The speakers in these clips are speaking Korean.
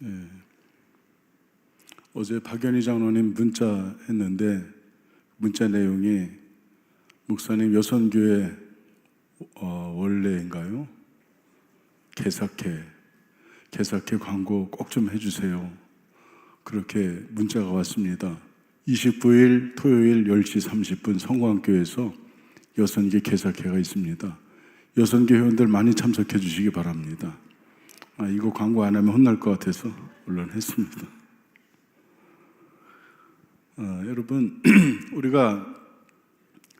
예. 어제 박연희 장로님 문자 했는데 문자 내용이 목사님 여선교회 원래인가요? 개사케 광고 꼭 좀 해주세요. 그렇게 문자가 왔습니다. 29일 토요일 10시 30분 성광교회에서 여선교 개사케가 있습니다. 여선교 회원들 많이 참석해 주시기 바랍니다. 이거 광고 안 하면 혼날 것 같아서 물론 했습니다. 여러분, 우리가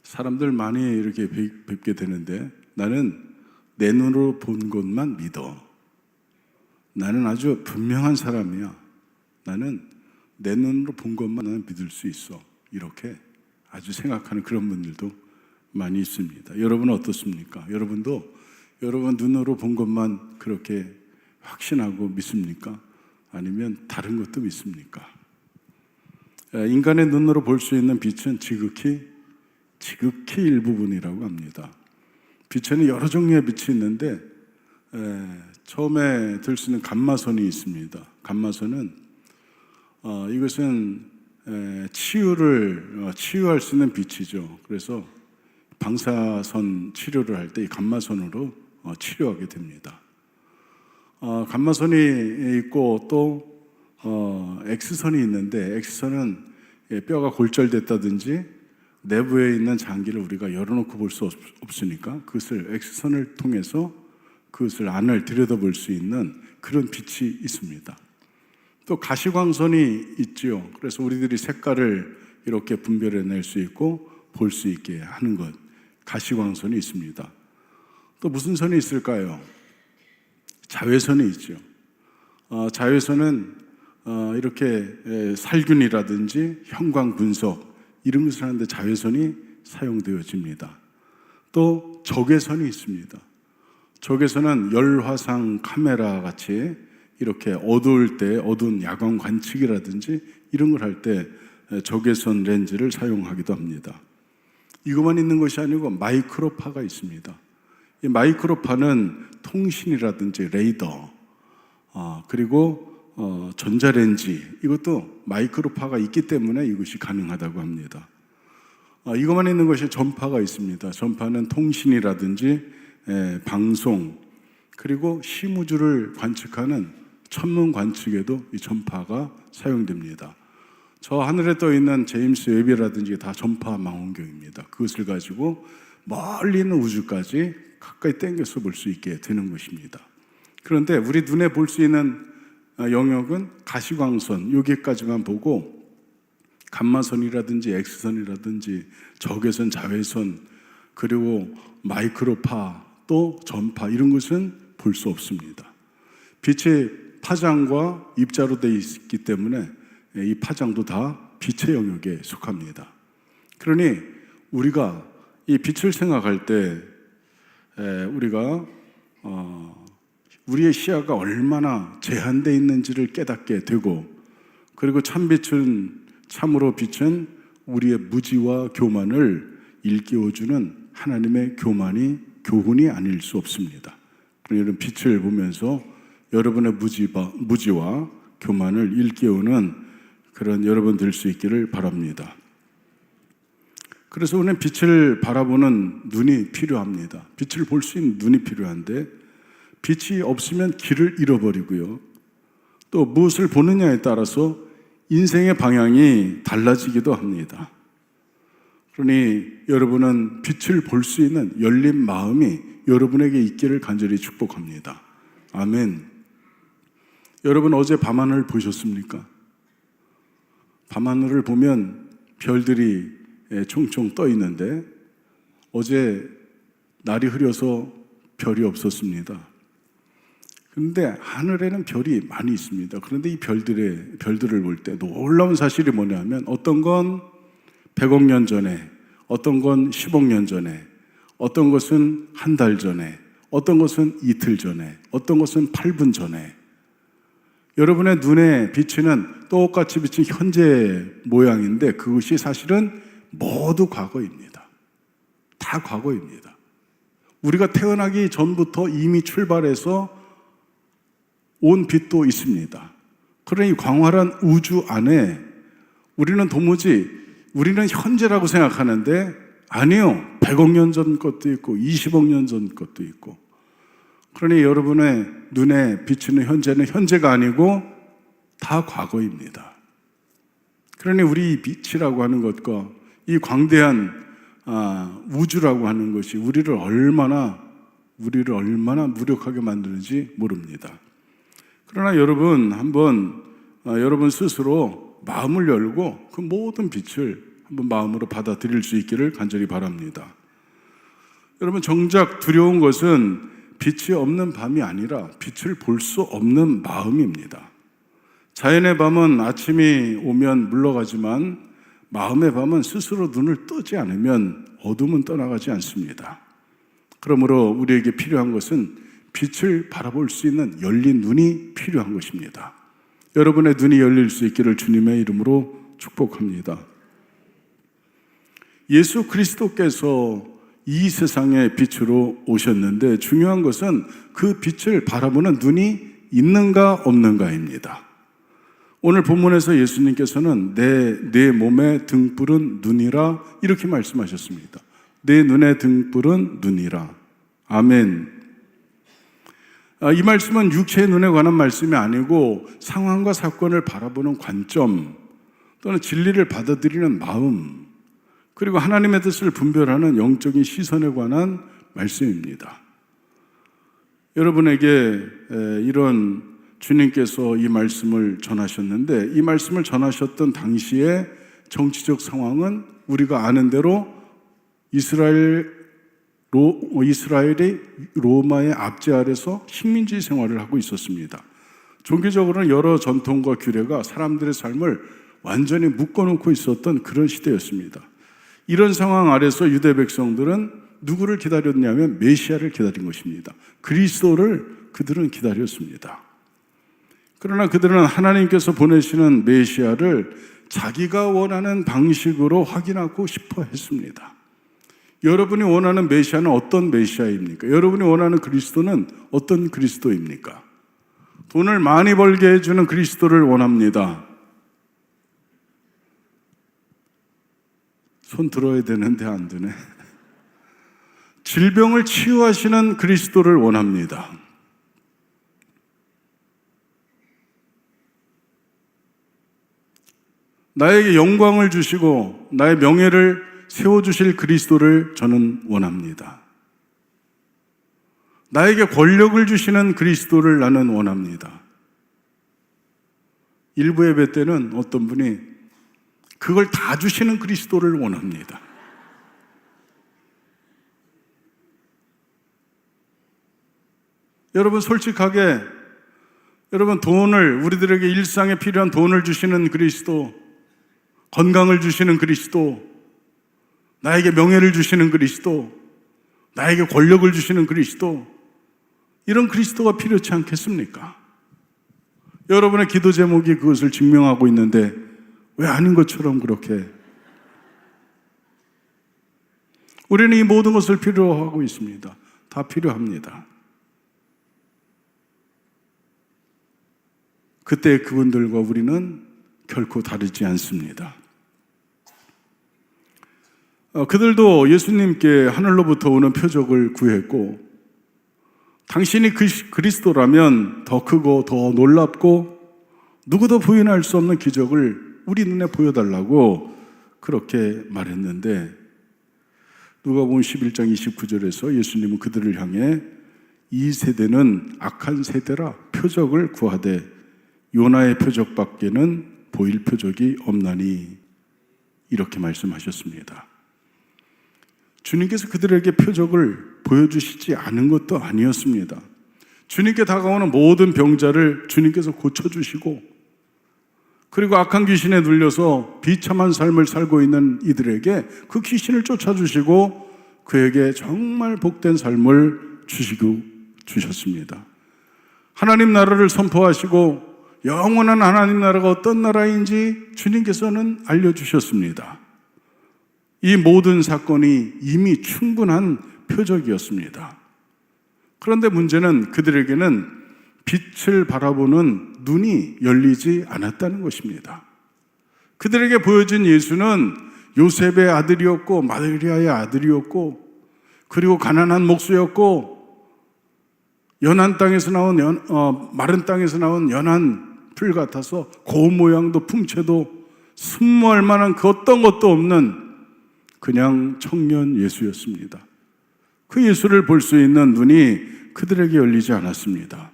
사람들 많이 이렇게 뵙게 되는데 나는 내 눈으로 본 것만 믿어. 나는 아주 분명한 사람이야. 나는 내 눈으로 본 것만 나는 믿을 수 있어. 이렇게 아주 생각하는 그런 분들도 많이 있습니다. 여러분은 어떻습니까? 여러분도 여러분 눈으로 본 것만 그렇게 확신하고 믿습니까? 아니면 다른 것도 믿습니까? 인간의 눈으로 볼 수 있는 빛은 지극히 일부분이라고 합니다. 빛에는 여러 종류의 빛이 있는데 처음에 들 수 있는 감마선이 있습니다. 감마선은 이것은 치유할 수 있는 빛이죠. 그래서 방사선 치료를 할 때 이 감마선으로 치료하게 됩니다. 감마선이 있고 또 X선이 있는데 X선은 뼈가 골절됐다든지 내부에 있는 장기를 우리가 열어놓고 볼 수 없으니까 그것을 X선을 통해서 그것을 안을 들여다볼 수 있는 그런 빛이 있습니다. 또 가시광선이 있지요. 그래서 우리들이 색깔을 이렇게 분별해낼 수 있고 볼 수 있게 하는 것, 가시광선이 있습니다. 또 무슨 선이 있을까요? 자외선이 있죠. 자외선은 이렇게 살균이라든지 형광 분석 이런 것을 하는데 자외선이 사용되어집니다. 또 적외선이 있습니다. 적외선은 열화상 카메라 같이 이렇게 어두울 때 어두운 야광 관측이라든지 이런 걸 할 때 적외선 렌즈를 사용하기도 합니다. 이것만 있는 것이 아니고 마이크로파가 있습니다. 이 마이크로파는 통신이라든지 레이더 그리고 전자레인지 이것도 마이크로파가 있기 때문에 이것이 가능하다고 합니다. 이것만 있는 것이 전파가 있습니다. 전파는 통신이라든지 방송 그리고 심우주를 관측하는 천문 관측에도 이 전파가 사용됩니다. 저 하늘에 떠 있는 제임스 웹이라든지 다 전파 망원경입니다. 그것을 가지고 멀리 있는 우주까지 가까이 당겨서 볼 수 있게 되는 것입니다. 그런데 우리 눈에 볼 수 있는 영역은 가시광선 여기까지만 보고 감마선이라든지 X선이라든지 적외선, 자외선 그리고 마이크로파 또 전파 이런 것은 볼 수 없습니다. 빛이 파장과 입자로 되어 있기 때문에 이 파장도 다 빛의 영역에 속합니다. 그러니 우리가 이 빛을 생각할 때 우리가 우리의 시야가 얼마나 제한되어 있는지를 깨닫게 되고 그리고 참으로 빛은 우리의 무지와 교만을 일깨워주는 하나님의 교훈이 아닐 수 없습니다. 여러분 빛을 보면서 여러분의 무지와 교만을 일깨우는 그런 여러분 될 수 있기를 바랍니다. 그래서 우리는 빛을 바라보는 눈이 필요합니다. 빛을 볼 수 있는 눈이 필요한데 빛이 없으면 길을 잃어버리고요. 또 무엇을 보느냐에 따라서 인생의 방향이 달라지기도 합니다. 그러니 여러분은 빛을 볼 수 있는 열린 마음이 여러분에게 있기를 간절히 축복합니다. 아멘. 여러분 어제 밤하늘 보셨습니까? 밤하늘을 보면 별들이 총총 떠 있는데 어제 날이 흐려서 별이 없었습니다. 그런데 하늘에는 별이 많이 있습니다. 그런데 이 별들을 볼 때 놀라운 사실이 뭐냐면 어떤 건 100억 년 전에, 어떤 건 10억 년 전에, 어떤 것은 한 달 전에, 어떤 것은 이틀 전에, 어떤 것은 8분 전에 여러분의 눈에 비치는 똑같이 비친 현재 모양인데 그것이 사실은 모두 과거입니다. 다 과거입니다. 우리가 태어나기 전부터 이미 출발해서 온 빛도 있습니다. 그러나 이 광활한 우주 안에 우리는 현재라고 생각하는데 아니요. 100억 년 전 것도 있고 20억 년 전 것도 있고. 그러니 여러분의 눈에 비치는 현재는 현재가 아니고 다 과거입니다. 그러니 우리 빛이라고 하는 것과 이 광대한 우주라고 하는 것이 우리를 얼마나 무력하게 만드는지 모릅니다. 그러나 여러분 한번 여러분 스스로 마음을 열고 그 모든 빛을 한번 마음으로 받아들일 수 있기를 간절히 바랍니다. 여러분 정작 두려운 것은 빛이 없는 밤이 아니라 빛을 볼 수 없는 마음입니다. 자연의 밤은 아침이 오면 물러가지만 마음의 밤은 스스로 눈을 뜨지 않으면 어둠은 떠나가지 않습니다. 그러므로 우리에게 필요한 것은 빛을 바라볼 수 있는 열린 눈이 필요한 것입니다. 여러분의 눈이 열릴 수 있기를 주님의 이름으로 축복합니다. 예수 그리스도께서 이 세상의 빛으로 오셨는데 중요한 것은 그 빛을 바라보는 눈이 있는가 없는가입니다. 오늘 본문에서 예수님께서는 내 몸의 등불은 눈이라 이렇게 말씀하셨습니다. 내 눈의 등불은 눈이라. 아멘. 이 말씀은 육체의 눈에 관한 말씀이 아니고 상황과 사건을 바라보는 관점 또는 진리를 받아들이는 마음 그리고 하나님의 뜻을 분별하는 영적인 시선에 관한 말씀입니다. 여러분에게 이런 주님께서 이 말씀을 전하셨는데 이 말씀을 전하셨던 당시의 정치적 상황은 우리가 아는 대로 이스라엘이 로마의 압제 아래서 식민지 생활을 하고 있었습니다. 종교적으로는 여러 전통과 규례가 사람들의 삶을 완전히 묶어놓고 있었던 그런 시대였습니다. 이런 상황 아래서 유대 백성들은 누구를 기다렸냐면 메시아를 기다린 것입니다. 그리스도를 그들은 기다렸습니다. 그러나 그들은 하나님께서 보내시는 메시아를 자기가 원하는 방식으로 확인하고 싶어 했습니다. 여러분이 원하는 메시아는 어떤 메시아입니까? 여러분이 원하는 그리스도는 어떤 그리스도입니까? 돈을 많이 벌게 해주는 그리스도를 원합니다. 손 들어야 되는데 안 드네. 질병을 치유하시는 그리스도를 원합니다. 나에게 영광을 주시고 나의 명예를 세워주실 그리스도를 저는 원합니다. 나에게 권력을 주시는 그리스도를 나는 원합니다. 일부 예배 때는 어떤 분이 그걸 다 주시는 그리스도를 원합니다. 여러분 솔직하게 여러분 우리들에게 일상에 필요한 돈을 주시는 그리스도, 건강을 주시는 그리스도, 나에게 명예를 주시는 그리스도, 나에게 권력을 주시는 그리스도, 이런 그리스도가 필요치 않겠습니까? 여러분의 기도 제목이 그것을 증명하고 있는데 왜 아닌 것처럼 그렇게 우리는 이 모든 것을 필요하고 있습니다. 다 필요합니다. 그때 그분들과 우리는 결코 다르지 않습니다. 그들도 예수님께 하늘로부터 오는 표적을 구했고 당신이 그리스도라면 더 크고 더 놀랍고 누구도 부인할 수 없는 기적을 우리 눈에 보여달라고 그렇게 말했는데 누가복음 11장 29절에서 예수님은 그들을 향해 이 세대는 악한 세대라 표적을 구하되 요나의 표적밖에는 보일 표적이 없나니 이렇게 말씀하셨습니다. 주님께서 그들에게 표적을 보여주시지 않은 것도 아니었습니다. 주님께 다가오는 모든 병자를 주님께서 고쳐주시고 그리고 악한 귀신에 눌려서 비참한 삶을 살고 있는 이들에게 그 귀신을 쫓아주시고 그에게 정말 복된 삶을 주셨습니다. 하나님 나라를 선포하시고 영원한 하나님 나라가 어떤 나라인지 주님께서는 알려주셨습니다. 이 모든 사건이 이미 충분한 표적이었습니다. 그런데 문제는 그들에게는 빛을 바라보는 눈이 열리지 않았다는 것입니다. 그들에게 보여진 예수는 요셉의 아들이었고 마리아의 아들이었고 그리고 가난한 목수였고 연한 땅에서 나온 마른 땅에서 나온 연한 풀 같아서 고운 모양도 풍채도 순모할 만한 그 어떤 것도 없는 그냥 청년 예수였습니다. 그 예수를 볼 수 있는 눈이 그들에게 열리지 않았습니다.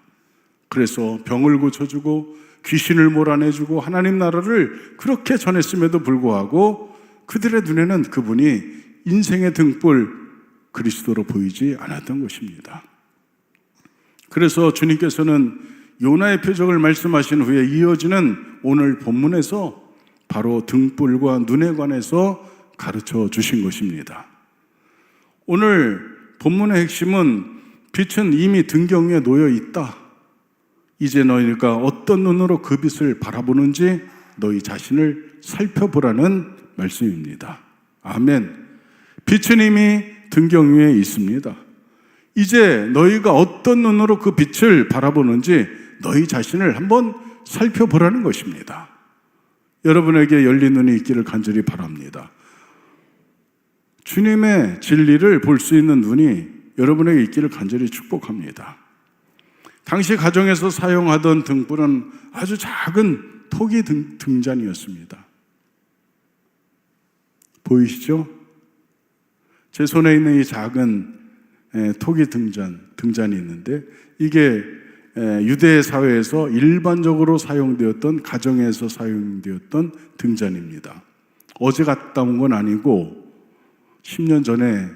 그래서 병을 고쳐주고 귀신을 몰아내주고 하나님 나라를 그렇게 전했음에도 불구하고 그들의 눈에는 그분이 인생의 등불 그리스도로 보이지 않았던 것입니다. 그래서 주님께서는 요나의 표적을 말씀하신 후에 이어지는 오늘 본문에서 바로 등불과 눈에 관해서 가르쳐 주신 것입니다. 오늘 본문의 핵심은 빛은 이미 등경 위에 놓여 있다. 이제 너희가 어떤 눈으로 그 빛을 바라보는지 너희 자신을 살펴보라는 말씀입니다. 아멘. 빛은 이미 등경 위에 있습니다. 이제 너희가 어떤 눈으로 그 빛을 바라보는지 너희 자신을 한번 살펴보라는 것입니다. 여러분에게 열린 눈이 있기를 간절히 바랍니다. 주님의 진리를 볼 수 있는 눈이 여러분에게 있기를 간절히 축복합니다. 당시 가정에서 사용하던 등불은 아주 작은 토기 등잔이었습니다. 보이시죠? 제 손에 있는 이 작은 토기 등잔이 있는데 이게 유대 사회에서 일반적으로 사용되었던 가정에서 사용되었던 등잔입니다. 어제 갔다 온 건 아니고 10년 전에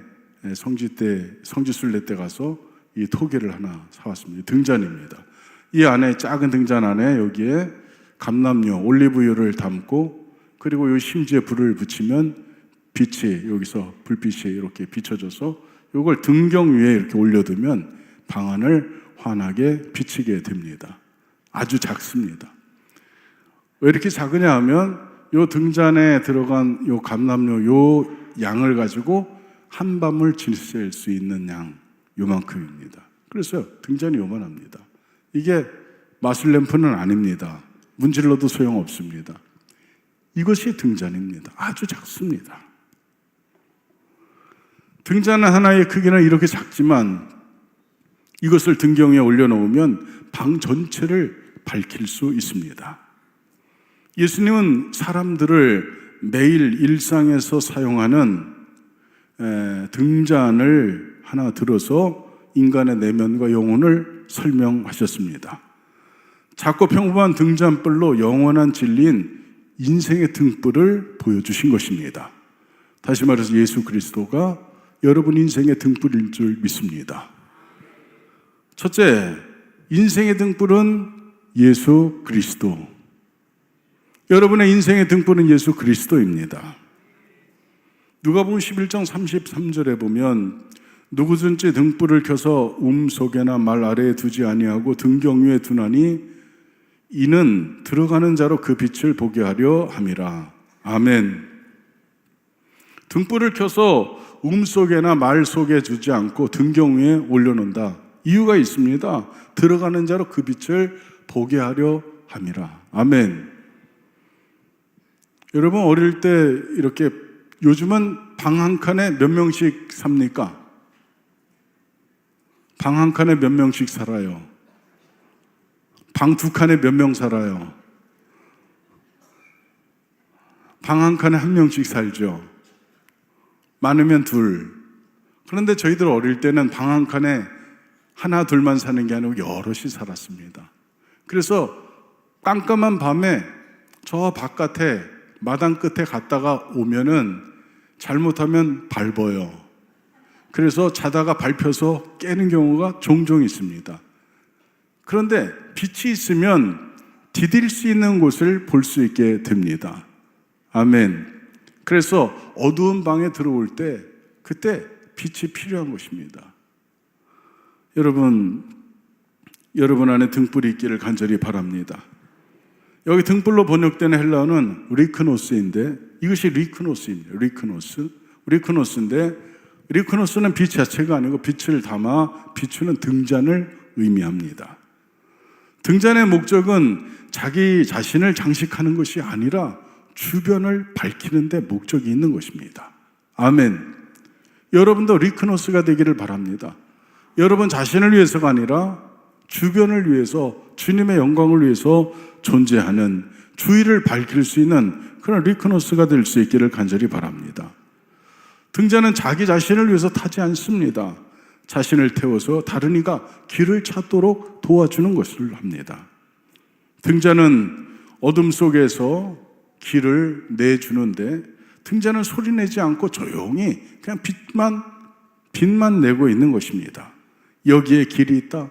성지순례 때 가서 이 토기를 하나 사왔습니다. 등잔입니다. 이 안에 작은 등잔 안에 여기에 감람료, 올리브유를 담고 그리고 이 심지에 불을 붙이면 빛이 여기서 불빛이 이렇게 비춰져서 이걸 등경 위에 이렇게 올려두면 방안을 환하게 비치게 됩니다. 아주 작습니다. 왜 이렇게 작으냐 하면 이 등잔에 들어간 이 감람료 요 양을 가지고 한 밤을 지낼 수 있는 양 요만큼입니다. 그래서 등잔이 요만합니다. 이게 마술램프는 아닙니다. 문질러도 소용없습니다. 이것이 등잔입니다. 아주 작습니다. 등잔 하나의 크기는 이렇게 작지만 이것을 등경 위에 올려놓으면 방 전체를 밝힐 수 있습니다. 예수님은 사람들을 매일 일상에서 사용하는 등잔을 하나 들어서 인간의 내면과 영혼을 설명하셨습니다. 작고 평범한 등잔불로 영원한 진리인 인생의 등불을 보여주신 것입니다. 다시 말해서 예수 그리스도가 여러분 인생의 등불인 줄 믿습니다. 첫째, 인생의 등불은 예수 그리스도. 여러분의 인생의 등불은 예수 그리스도입니다. 누가복음 11장 33절에 보면 누구든지 등불을 켜서 속에나 말 아래에 두지 아니하고 등경 위에 두나니 이는 들어가는 자로 그 빛을 보게 하려 함이라. 아멘. 등불을 켜서 속에나 말 속에 두지 않고 등경 위에 올려놓는다. 이유가 있습니다. 들어가는 자로 그 빛을 보게 하려 함이라. 아멘. 여러분 어릴 때 이렇게 요즘은 방 한 칸에 몇 명씩 삽니까? 방 한 칸에 몇 명씩 살아요? 방 두 칸에 몇 명 살아요? 방 한 칸에 한 명씩 살죠. 많으면 둘. 그런데 저희들 어릴 때는 방 한 칸에 하나 둘만 사는 게 아니고 여럿이 살았습니다. 그래서 깜깜한 밤에 저 바깥에 마당 끝에 갔다가 오면은 잘못하면 밟아요. 그래서 자다가 밟혀서 깨는 경우가 종종 있습니다. 그런데 빛이 있으면 디딜 수 있는 곳을 볼 수 있게 됩니다. 아멘. 그래서 어두운 방에 들어올 때 그때 빛이 필요한 것입니다. 여러분 안에 등불이 있기를 간절히 바랍니다. 여기 등불로 번역되는 헬라어는 리크노스인데 이것이 리크노스입니다. 리크노스인데 리크노스는 빛 자체가 아니고 빛을 담아 비추는 등잔을 의미합니다. 등잔의 목적은 자기 자신을 장식하는 것이 아니라 주변을 밝히는 데 목적이 있는 것입니다. 아멘. 여러분도 리크노스가 되기를 바랍니다. 여러분 자신을 위해서가 아니라 주변을 위해서, 주님의 영광을 위해서 존재하는, 주의를 밝힐 수 있는 그런 리크노스가 될 수 있기를 간절히 바랍니다. 등잔은 자기 자신을 위해서 타지 않습니다. 자신을 태워서 다른 이가 길을 찾도록 도와주는 것을 합니다. 등잔은 어둠 속에서 길을 내주는데, 등잔은 소리내지 않고 조용히 그냥 빛만 내고 있는 것입니다. 여기에 길이 있다,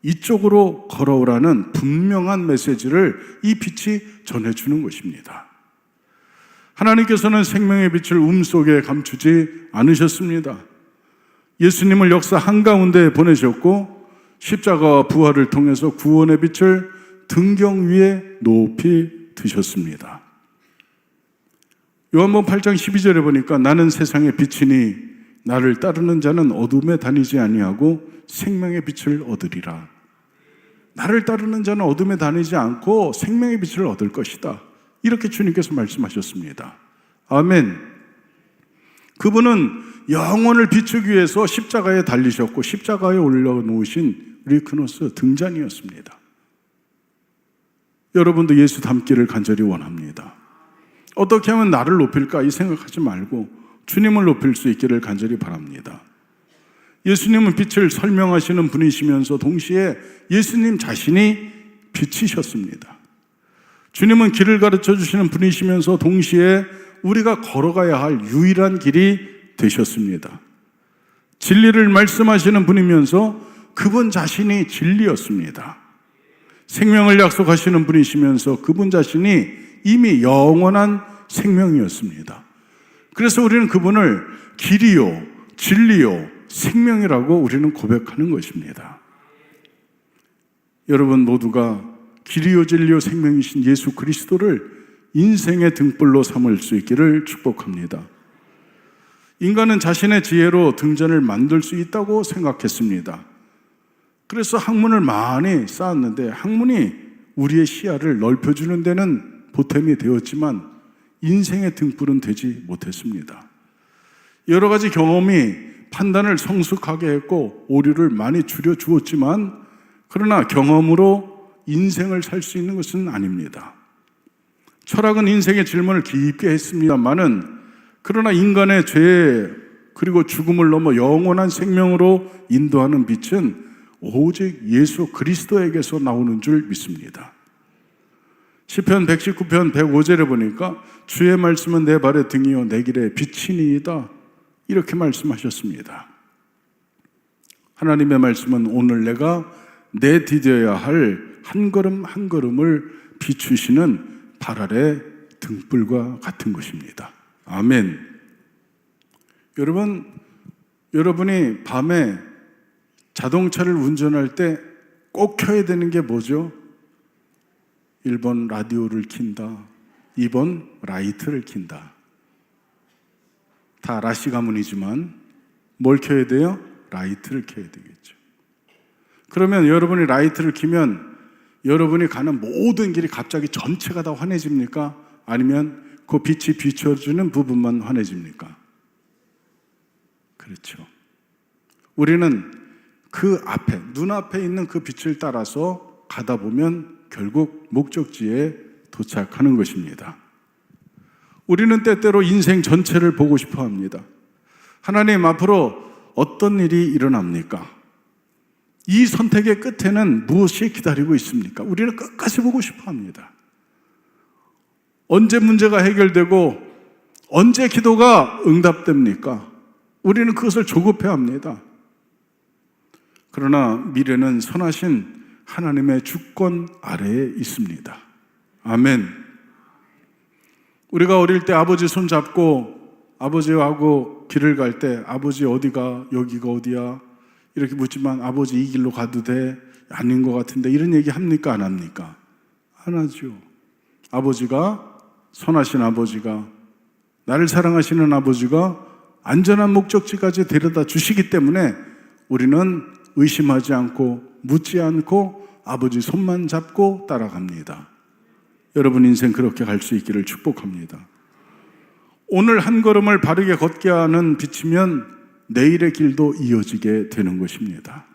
이쪽으로 걸어오라는 분명한 메시지를 이 빛이 전해주는 것입니다. 하나님께서는 생명의 빛을 속에 감추지 않으셨습니다. 예수님을 역사 한가운데 보내셨고, 십자가와 부활을 통해서 구원의 빛을 등경 위에 높이 드셨습니다. 요한복음 8장 12절에 보니까 나는 세상의 빛이니 나를 따르는 자는 어둠에 다니지 아니하고 생명의 빛을 얻으리라. 나를 따르는 자는 어둠에 다니지 않고 생명의 빛을 얻을 것이다. 이렇게 주님께서 말씀하셨습니다. 아멘. 그분은 영혼을 비추기 위해서 십자가에 달리셨고, 십자가에 올려놓으신 리크노스 등잔이었습니다. 여러분도 예수 닮기를 간절히 원합니다. 어떻게 하면 나를 높일까 이 생각하지 말고 주님을 높일 수 있기를 간절히 바랍니다. 예수님은 빛을 설명하시는 분이시면서 동시에 예수님 자신이 빛이셨습니다. 주님은 길을 가르쳐 주시는 분이시면서 동시에 우리가 걸어가야 할 유일한 길이 되셨습니다. 진리를 말씀하시는 분이면서 그분 자신이 진리였습니다. 생명을 약속하시는 분이시면서 그분 자신이 이미 영원한 생명이었습니다. 그래서 우리는 그분을 길이요, 진리요, 생명이라고 우리는 고백하는 것입니다. 여러분 모두가 길이요, 진리요, 생명이신 예수 그리스도를 인생의 등불로 삼을 수 있기를 축복합니다. 인간은 자신의 지혜로 등잔을 만들 수 있다고 생각했습니다. 그래서 학문을 많이 쌓았는데 학문이 우리의 시야를 넓혀주는 데는 보탬이 되었지만 인생의 등불은 되지 못했습니다. 여러 가지 경험이 판단을 성숙하게 했고 오류를 많이 줄여주었지만, 그러나 경험으로 인생을 살 수 있는 것은 아닙니다. 철학은 인생의 질문을 깊게 했습니다만은, 그러나 인간의 죄 그리고 죽음을 넘어 영원한 생명으로 인도하는 빛은 오직 예수 그리스도에게서 나오는 줄 믿습니다. 시편 119편 105절에 보니까 주의 말씀은 내 발의 등이요 내 길의 빛이니이다, 이렇게 말씀하셨습니다. 하나님의 말씀은 오늘 내가 내디뎌야 할 한 걸음 한 걸음을 비추시는 발 아래 등불과 같은 것입니다. 아멘. 여러분이 밤에 자동차를 운전할 때 꼭 켜야 되는 게 뭐죠? 1번 라디오를 킨다, 2번 라이트를 킨다. 다 라시 가문이지만 뭘 켜야 돼요? 라이트를 켜야 되겠죠. 그러면 여러분이 라이트를 켜면 여러분이 가는 모든 길이 갑자기 전체가 다 환해집니까? 아니면 그 빛이 비춰주는 부분만 환해집니까? 그렇죠. 우리는 그 앞에, 눈앞에 있는 그 빛을 따라서 가다 보면 결국 목적지에 도착하는 것입니다. 우리는 때때로 인생 전체를 보고 싶어 합니다. 하나님 앞으로 어떤 일이 일어납니까? 이 선택의 끝에는 무엇이 기다리고 있습니까? 우리는 끝까지 보고 싶어 합니다. 언제 문제가 해결되고 언제 기도가 응답됩니까? 우리는 그것을 조급해 합니다. 그러나 미래는 선하신 하나님의 주권 아래에 있습니다. 아멘. 우리가 어릴 때 아버지 손 잡고 아버지하고 길을 갈 때 아버지 어디가, 여기가 어디야? 이렇게 묻지만 아버지 이 길로 가도 돼? 아닌 것 같은데, 이런 얘기 합니까? 안 합니까? 안 하죠. 아버지가, 선하신 아버지가, 나를 사랑하시는 아버지가 안전한 목적지까지 데려다 주시기 때문에 우리는 의심하지 않고 묻지 않고 아버지 손만 잡고 따라갑니다. 여러분 인생 그렇게 갈 수 있기를 축복합니다. 오늘 한 걸음을 바르게 걷게 하는 빛이면 내일의 길도 이어지게 되는 것입니다.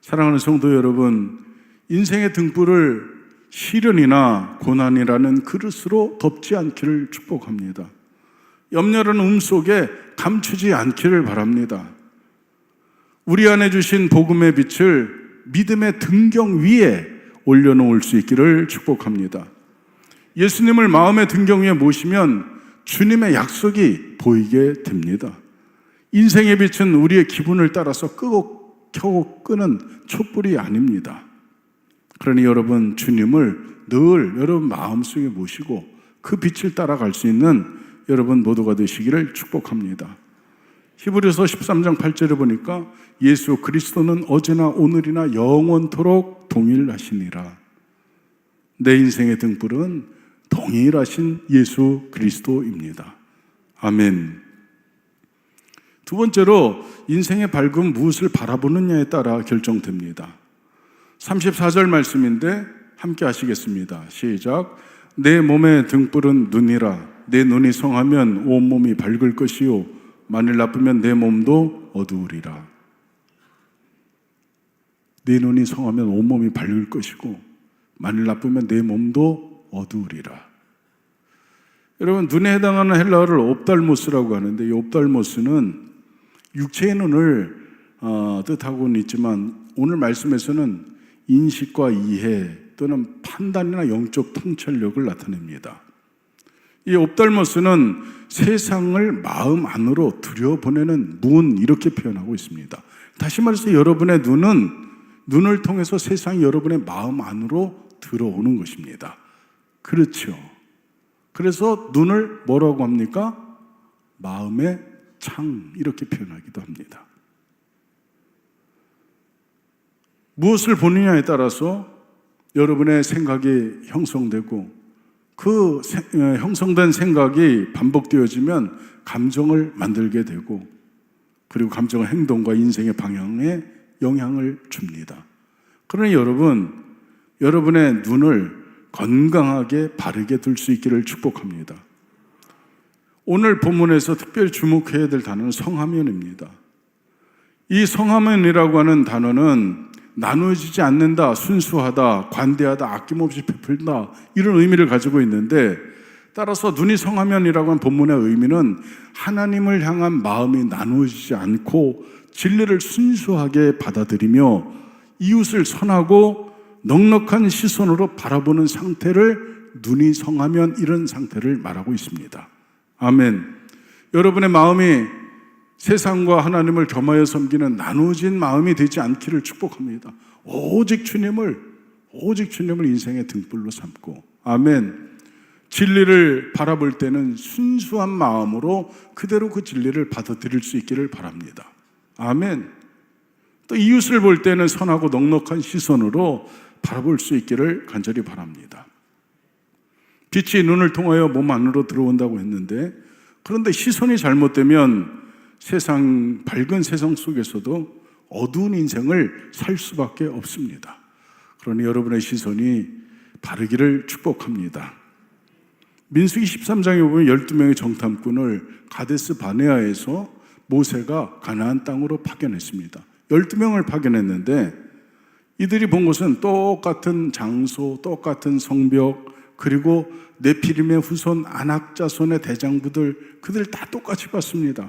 사랑하는 성도 여러분, 인생의 등불을 시련이나 고난이라는 그릇으로 덮지 않기를 축복합니다. 염려라는 속에 감추지 않기를 바랍니다. 우리 안에 주신 복음의 빛을 믿음의 등경 위에 올려놓을 수 있기를 축복합니다. 예수님을 마음의 등경 위에 모시면 주님의 약속이 보이게 됩니다. 인생의 빛은 우리의 기분을 따라서 끄고 켜고 끄는 촛불이 아닙니다. 그러니 여러분 주님을 늘 여러분 마음속에 모시고 그 빛을 따라갈 수 있는 여러분 모두가 되시기를 축복합니다. 히브리서 13장 8절에 보니까 예수 그리스도는 어제나 오늘이나 영원토록 동일하시니라. 내 인생의 등불은 동일하신 예수 그리스도입니다. 아멘. 두 번째로 인생의 밝음 무엇을 바라보느냐에 따라 결정됩니다. 34절 말씀인데 함께 하시겠습니다. 시작. 내 몸의 등불은 눈이라. 내 눈이 성하면 온몸이 밝을 것이요 만일 나쁘면 내 몸도 어두우리라. 내 눈이 성하면 온몸이 밝을 것이고 만일 나쁘면 내 몸도 어두우리라. 여러분 눈에 해당하는 헬라어를 옵달모스라고 하는데 이 옵달모스는 육체의 눈을 뜻하고는 있지만 오늘 말씀에서는 인식과 이해 또는 판단이나 영적 통찰력을 나타냅니다. 이 옵달모스는 세상을 마음 안으로 들여보내는 문 이렇게 표현하고 있습니다. 다시 말해서 여러분의 눈을 통해서 세상이 여러분의 마음 안으로 들어오는 것입니다. 그렇죠. 그래서 눈을 뭐라고 합니까? 마음의 창 이렇게 표현하기도 합니다. 무엇을 보느냐에 따라서 여러분의 생각이 형성되고 그 형성된 생각이 반복되어지면 감정을 만들게 되고 그리고 감정은 행동과 인생의 방향에 영향을 줍니다. 그러니 여러분의 눈을 건강하게 바르게 둘 수 있기를 축복합니다. 오늘 본문에서 특별히 주목해야 될 단어는 성화면입니다. 이 성화면이라고 하는 단어는 나누어지지 않는다, 순수하다, 관대하다, 아낌없이 베풀다 이런 의미를 가지고 있는데 따라서 눈이 성화면이라고 하는 본문의 의미는 하나님을 향한 마음이 나누어지지 않고 진리를 순수하게 받아들이며 이웃을 선하고 넉넉한 시선으로 바라보는 상태를 눈이 성하면 이런 상태를 말하고 있습니다. 아멘. 여러분의 마음이 세상과 하나님을 겸하여 섬기는 나누어진 마음이 되지 않기를 축복합니다. 오직 주님을 인생의 등불로 삼고 아멘. 진리를 바라볼 때는 순수한 마음으로 그대로 그 진리를 받아들일 수 있기를 바랍니다. 아멘. 또 이웃을 볼 때는 선하고 넉넉한 시선으로 바라볼 수 있기를 간절히 바랍니다. 빛이 눈을 통하여 몸 안으로 들어온다고 했는데 그런데 시선이 잘못되면 밝은 세상 속에서도 어두운 인생을 살 수밖에 없습니다. 그러니 여러분의 시선이 바르기를 축복합니다. 민수기 13장에 보면 12명의 정탐꾼을 가데스 바네아에서 모세가 가나안 땅으로 파견했습니다. 12명을 파견했는데 이들이 본 것은 똑같은 장소, 똑같은 성벽, 그리고 네피림의 후손 아낙 자손의 대장부들 그들 다 똑같이 봤습니다.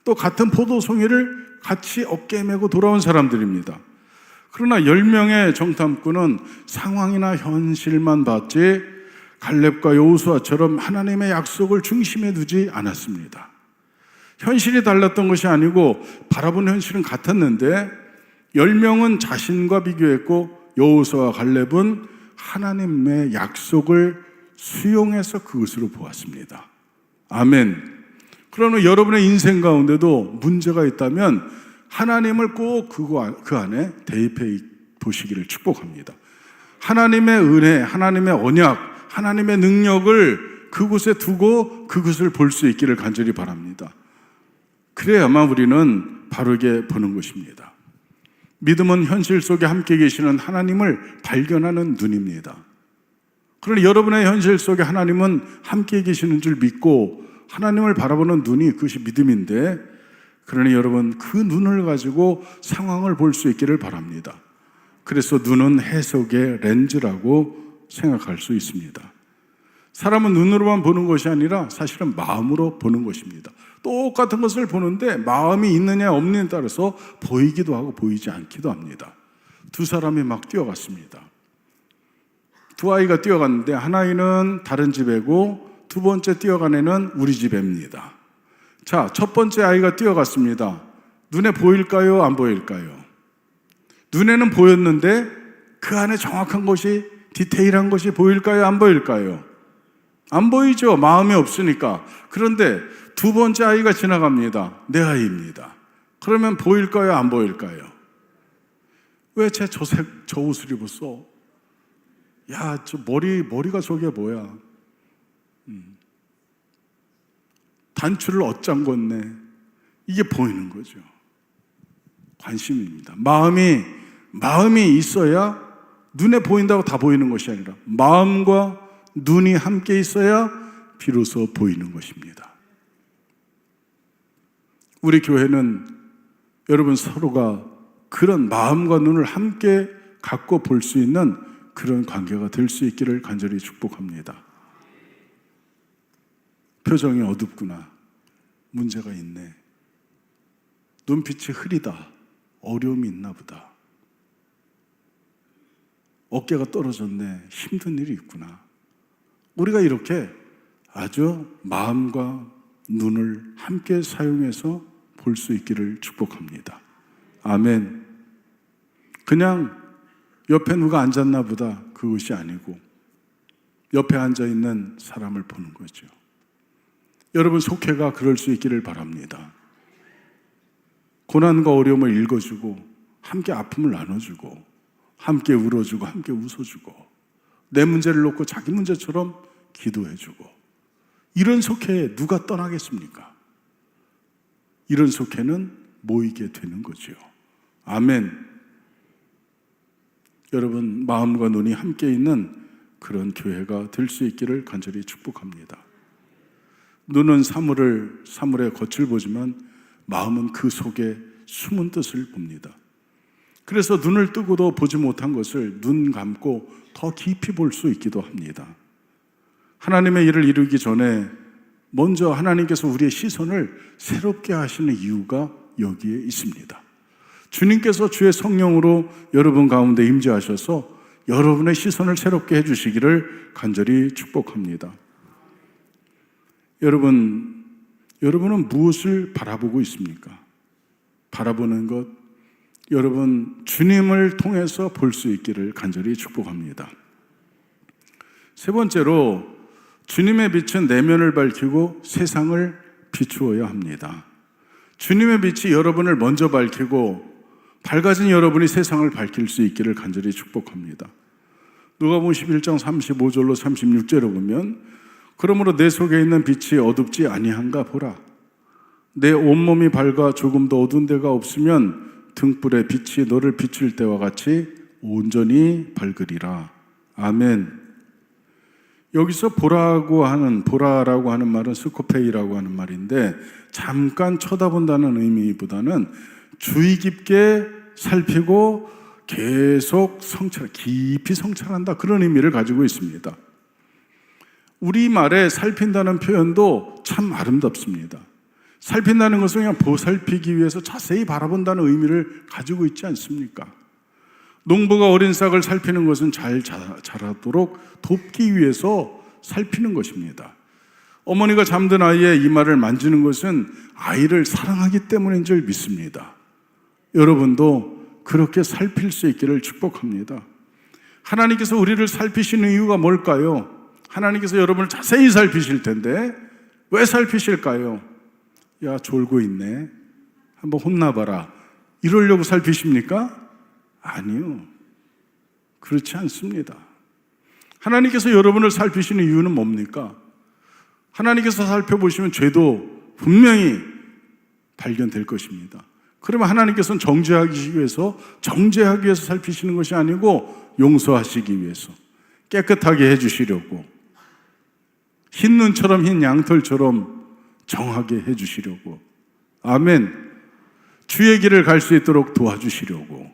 또 같은 포도송이를 같이 어깨에 메고 돌아온 사람들입니다. 그러나 10명의 정탐꾼은 상황이나 현실만 봤지 갈렙과 여호수아처럼 하나님의 약속을 중심에 두지 않았습니다. 현실이 달랐던 것이 아니고 바라본 현실은 같았는데 10명은 자신과 비교했고 여호수아와 갈렙은 하나님의 약속을 수용해서 그것으로 보았습니다. 아멘. 그러면 여러분의 인생 가운데도 문제가 있다면 하나님을 꼭 그 안에 대입해 보시기를 축복합니다. 하나님의 은혜, 하나님의 언약, 하나님의 능력을 그곳에 두고 그것을 볼 수 있기를 간절히 바랍니다. 그래야만 우리는 바르게 보는 것입니다. 믿음은 현실 속에 함께 계시는 하나님을 발견하는 눈입니다. 그러나 여러분의 현실 속에 하나님은 함께 계시는 줄 믿고 하나님을 바라보는 눈이 그것이 믿음인데, 그러니 여러분 그 눈을 가지고 상황을 볼 수 있기를 바랍니다. 그래서 눈은 해석의 렌즈라고 생각할 수 있습니다. 사람은 눈으로만 보는 것이 아니라 사실은 마음으로 보는 것입니다. 똑같은 것을 보는데 마음이 있느냐 없느냐에 따라서 보이기도 하고 보이지 않기도 합니다. 두 사람이 막 뛰어갔습니다. 두 아이가 뛰어갔는데 한 아이는 다른 집애고 두 번째 뛰어간 애는 우리 집애입니다. 자, 첫 번째 아이가 뛰어갔습니다. 눈에 보일까요? 안 보일까요? 눈에는 보였는데 그 안에 정확한 것이, 디테일한 것이 보일까요? 안 보일까요? 안 보이죠. 마음이 없으니까. 그런데 두 번째 아이가 지나갑니다. 내 아이입니다. 그러면 보일까요? 안 보일까요? 왜 쟤 저 옷을 입었어? 야, 저 머리가 저게 뭐야? 단추를 어짱 걷네. 이게 보이는 거죠. 관심입니다. 마음이 있어야, 눈에 보인다고 다 보이는 것이 아니라 마음과 눈이 함께 있어야 비로소 보이는 것입니다. 우리 교회는 여러분 서로가 그런 마음과 눈을 함께 갖고 볼 수 있는 그런 관계가 될 수 있기를 간절히 축복합니다. 표정이 어둡구나. 문제가 있네. 눈빛이 흐리다. 어려움이 있나 보다. 어깨가 떨어졌네. 힘든 일이 있구나. 우리가 이렇게 아주 마음과 눈을 함께 사용해서 볼 수 있기를 축복합니다. 아멘. 그냥 옆에 누가 앉았나 보다, 그것이 아니고 옆에 앉아있는 사람을 보는 거죠. 여러분 속회가 그럴 수 있기를 바랍니다. 고난과 어려움을 읽어주고 함께 아픔을 나눠주고 함께 울어주고 함께 웃어주고 내 문제를 놓고 자기 문제처럼 기도해주고, 이런 속회에 누가 떠나겠습니까? 이런 속회는 모이게 되는 거죠. 아멘. 여러분 마음과 눈이 함께 있는 그런 교회가 될 수 있기를 간절히 축복합니다. 눈은 사물의 겉을 보지만 마음은 그 속에 숨은 뜻을 봅니다. 그래서 눈을 뜨고도 보지 못한 것을 눈 감고 더 깊이 볼 수 있기도 합니다. 하나님의 일을 이루기 전에 먼저 하나님께서 우리의 시선을 새롭게 하시는 이유가 여기에 있습니다. 주님께서 주의 성령으로 여러분 가운데 임재하셔서 여러분의 시선을 새롭게 해주시기를 간절히 축복합니다. 여러분은 무엇을 바라보고 있습니까? 바라보는 것, 여러분 주님을 통해서 볼 수 있기를 간절히 축복합니다. 세 번째로, 주님의 빛은 내면을 밝히고 세상을 비추어야 합니다. 주님의 빛이 여러분을 먼저 밝히고 밝아진 여러분이 세상을 밝힐 수 있기를 간절히 축복합니다. 누가복음 11장 35절로 36절로 보면, 그러므로 내 속에 있는 빛이 어둡지 아니한가 보라. 내 온몸이 밝아 조금 더 어두운 데가 없으면 등불의 빛이 너를 비출 때와 같이 온전히 밝으리라. 아멘. 여기서 보라라고 하는 말은 스코페이라고 하는 말인데, 잠깐 쳐다본다는 의미보다는 주의 깊게 살피고 계속 깊이 성찰한다, 그런 의미를 가지고 있습니다. 우리말에 살핀다는 표현도 참 아름답습니다. 살핀다는 것은 그냥 보살피기 위해서 자세히 바라본다는 의미를 가지고 있지 않습니까? 농부가 어린 싹을 살피는 것은 잘 자라도록 돕기 위해서 살피는 것입니다. 어머니가 잠든 아이의 이마를 만지는 것은 아이를 사랑하기 때문인 줄 믿습니다. 여러분도 그렇게 살필 수 있기를 축복합니다. 하나님께서 우리를 살피시는 이유가 뭘까요? 하나님께서 여러분을 자세히 살피실 텐데 왜 살피실까요? 야, 졸고 있네, 한번 혼나봐라, 이러려고 살피십니까? 아니요, 그렇지 않습니다. 하나님께서 여러분을 살피시는 이유는 뭡니까? 하나님께서 살펴보시면 죄도 분명히 발견될 것입니다. 그러면 하나님께서는 정죄하기 위해서 살피시는 것이 아니고 용서하시기 위해서, 깨끗하게 해주시려고, 흰 눈처럼 흰 양털처럼 정하게 해주시려고, 아멘, 주의 길을 갈 수 있도록 도와주시려고,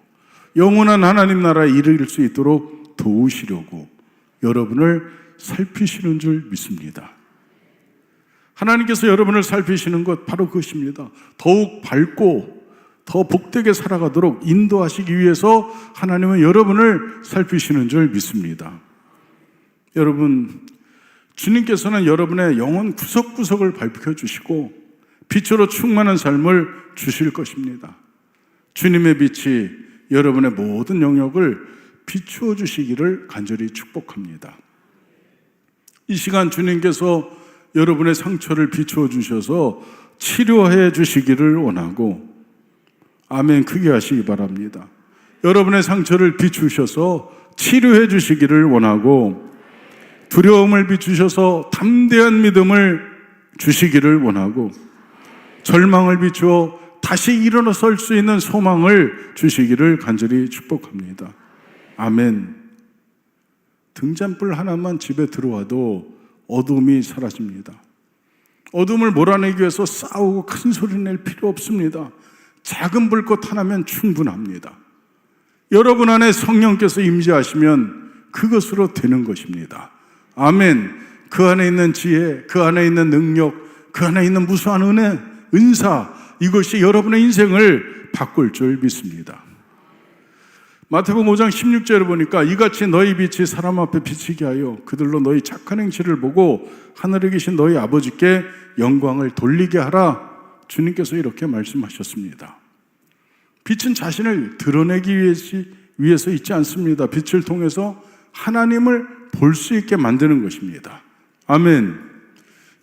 영원한 하나님 나라에 이를 수 있도록 도우시려고 여러분을 살피시는 줄 믿습니다. 하나님께서 여러분을 살피시는 것 바로 그것입니다. 더욱 밝고 더 복되게 살아가도록 인도하시기 위해서 하나님은 여러분을 살피시는 줄 믿습니다. 여러분, 주님께서는 여러분의 영혼 구석구석을 밝혀주시고 빛으로 충만한 삶을 주실 것입니다. 주님의 빛이 여러분의 모든 영역을 비추어 주시기를 간절히 축복합니다. 이 시간 주님께서 여러분의 상처를 비추어 주셔서 치료해 주시기를 원하고, 아멘, 크게 하시기 바랍니다. 여러분의 상처를 비추셔서 치료해 주시기를 원하고, 두려움을 비추셔서 담대한 믿음을 주시기를 원하고, 절망을 비추어 다시 일어설 수 있는 소망을 주시기를 간절히 축복합니다. 아멘. 등잔불 하나만 집에 들어와도 어둠이 사라집니다. 어둠을 몰아내기 위해서 싸우고 큰 소리 낼 필요 없습니다. 작은 불꽃 하나면 충분합니다. 여러분 안에 성령께서 임재하시면 그것으로 되는 것입니다. 아멘. 그 안에 있는 지혜, 그 안에 있는 능력, 그 안에 있는 무수한 은혜, 은사, 이것이 여러분의 인생을 바꿀 줄 믿습니다. 마태복음 5장 16절을 보니까 이같이 너희 빛이 사람 앞에 비치게 하여 그들로 너희 착한 행실을 보고 하늘에 계신 너희 아버지께 영광을 돌리게 하라. 주님께서 이렇게 말씀하셨습니다. 빛은 자신을 드러내기 위해서 있지 않습니다. 빛을 통해서 하나님을 볼 수 있게 만드는 것입니다. 아멘.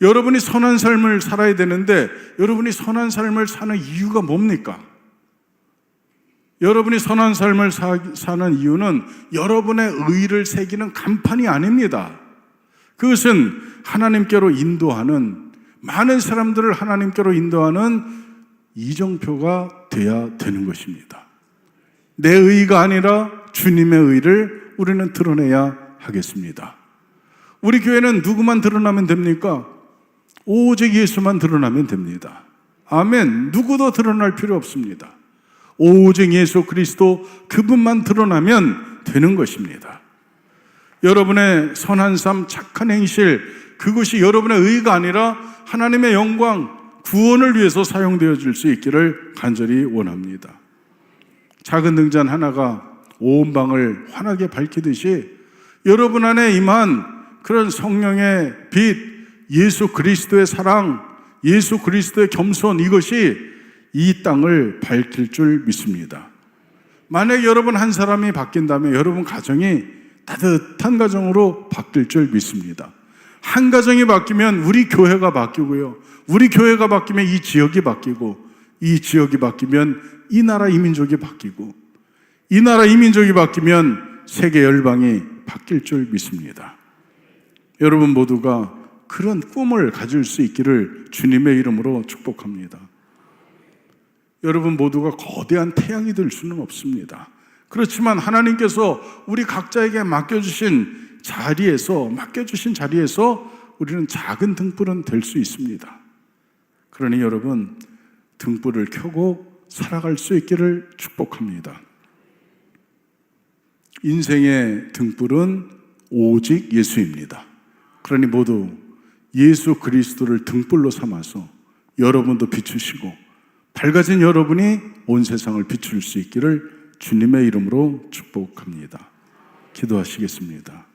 여러분이 선한 삶을 살아야 되는데 여러분이 선한 삶을 사는 이유가 뭡니까? 여러분이 선한 삶을 사는 이유는 여러분의 의를 새기는 간판이 아닙니다. 그것은 하나님께로 인도하는, 많은 사람들을 하나님께로 인도하는 이정표가 돼야 되는 것입니다. 내 의가 아니라 주님의 의를 우리는 드러내야 하겠습니다. 우리 교회는 누구만 드러나면 됩니까? 오직 예수만 드러나면 됩니다. 아멘. 누구도 드러날 필요 없습니다. 오직 예수 그리스도, 그분만 드러나면 되는 것입니다. 여러분의 선한 삶, 착한 행실, 그것이 여러분의 의가 아니라 하나님의 영광, 구원을 위해서 사용되어질 수 있기를 간절히 원합니다. 작은 등잔 하나가 온 방을 환하게 밝히듯이 여러분 안에 임한 그런 성령의 빛, 예수 그리스도의 사랑, 예수 그리스도의 겸손, 이것이 이 땅을 밝힐 줄 믿습니다. 만약 여러분 한 사람이 바뀐다면 여러분 가정이 따뜻한 가정으로 바뀔 줄 믿습니다. 한 가정이 바뀌면 우리 교회가 바뀌고요, 우리 교회가 바뀌면 이 지역이 바뀌고, 이 지역이 바뀌면 이 나라 이민족이 바뀌고, 이 나라 이민족이 바뀌면 세계 열방이 바뀔 줄 믿습니다. 여러분 모두가 그런 꿈을 가질 수 있기를 주님의 이름으로 축복합니다. 여러분 모두가 거대한 태양이 될 수는 없습니다. 그렇지만 하나님께서 우리 각자에게 맡겨주신 자리에서 우리는 작은 등불은 될 수 있습니다. 그러니 여러분, 등불을 켜고 살아갈 수 있기를 축복합니다. 인생의 등불은 오직 예수입니다. 그러니 모두 예수 그리스도를 등불로 삼아서 여러분도 비추시고 밝아진 여러분이 온 세상을 비출 수 있기를 주님의 이름으로 축복합니다. 기도하시겠습니다.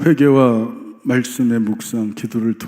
회개와 말씀의 묵상, 기도를 통해